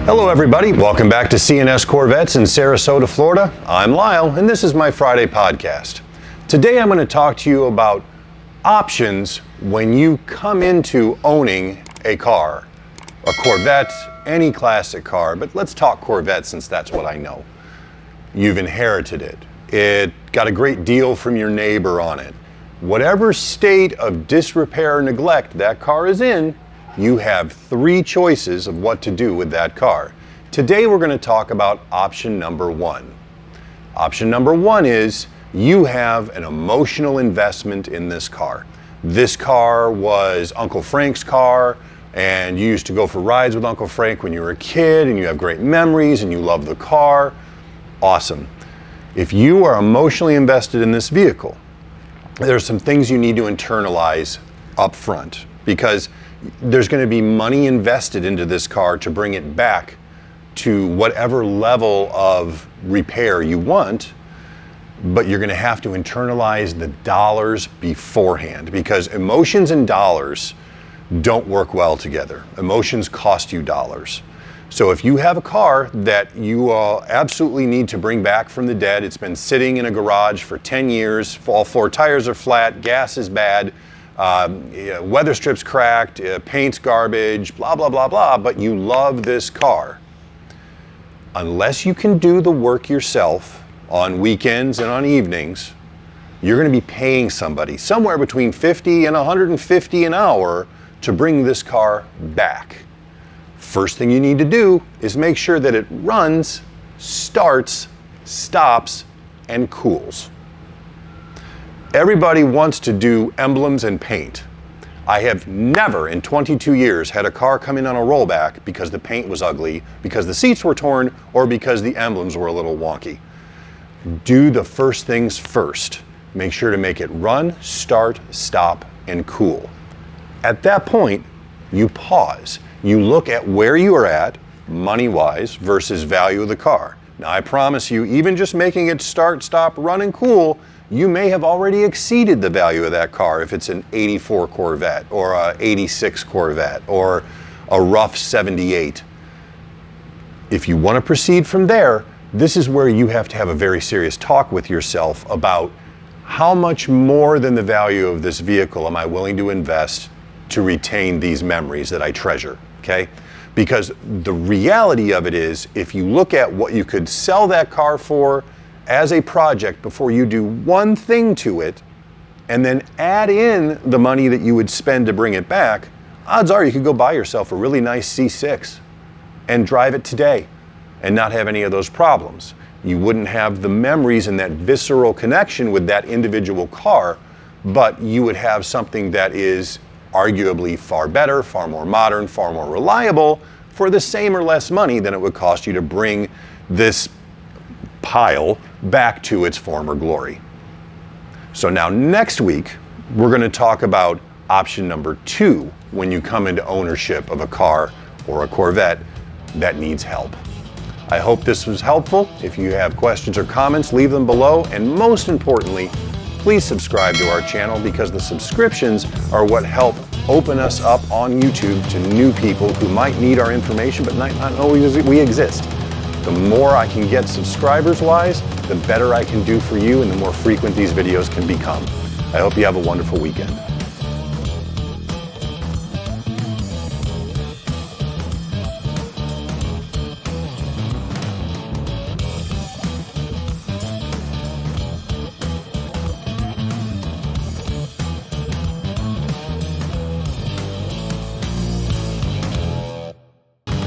Hello everybody, welcome back to C&S Corvettes in Sarasota, Florida. I'm Lyle, and this is my Friday podcast. Today I'm going to talk to you about options when you come into owning a car. A Corvette, any classic car, but let's talk Corvette since that's what I know. You've inherited it. It got a great deal from your neighbor on it. Whatever state of disrepair or neglect that car is in, you have three choices of what to do with that car. Today we're going to talk about option number one. Option number one is you have an emotional investment in this car. This car was Uncle Frank's car, and you used to go for rides with Uncle Frank when you were a kid, and you have great memories and you love the car. Awesome. If you are emotionally invested in this vehicle, there's some things you need to internalize up front, because there's going to be money invested into this car to bring it back to whatever level of repair you want, but you're going to have to internalize the dollars beforehand, because emotions and dollars don't work well together. Emotions cost you dollars. So if you have a car that you absolutely need to bring back from the dead, it's been sitting in a garage for 10 years, all four tires are flat, gas is bad, weather strips cracked, paint's garbage, blah, blah, blah, blah, but you love this car. Unless you can do the work yourself on weekends and on evenings, you're going to be paying somebody somewhere between $50 and $150 an hour to bring this car back. First thing you need to do is make sure that it runs, starts, stops, and cools. Everybody wants to do emblems and paint. I have never in 22 years had a car come in on a rollback because the paint was ugly, because the seats were torn, or because the emblems were a little wonky. Do the first things first. Make sure to make it run, start, stop, and cool. At that point, you pause. You look at where you are at, money-wise, versus value of the car. Now I promise you, even just making it start, stop, run, and cool, you may have already exceeded the value of that car if it's an 84 Corvette or a 86 Corvette or a rough 78. If you want to proceed from there, this is where you have to have a very serious talk with yourself about how much more than the value of this vehicle am I willing to invest to retain these memories that I treasure, okay? Because the reality of it is, if you look at what you could sell that car for as a project before you do one thing to it, and then add in the money that you would spend to bring it back, odds are you could go buy yourself a really nice C6 and drive it today and not have any of those problems. You wouldn't have the memories and that visceral connection with that individual car, but you would have something that is arguably far better, far more modern, far more reliable for the same or less money than it would cost you to bring this pile back to its former glory. So now next week, we're going to talk about option number two when you come into ownership of a car or a Corvette that needs help. I hope this was helpful. If you have questions or comments, leave them below. And most importantly, please subscribe to our channel, because the subscriptions are what help open us up on YouTube to new people who might need our information but might not know we exist. The more I can get subscribers-wise, the better I can do for you and the more frequent these videos can become. I hope you have a wonderful weekend.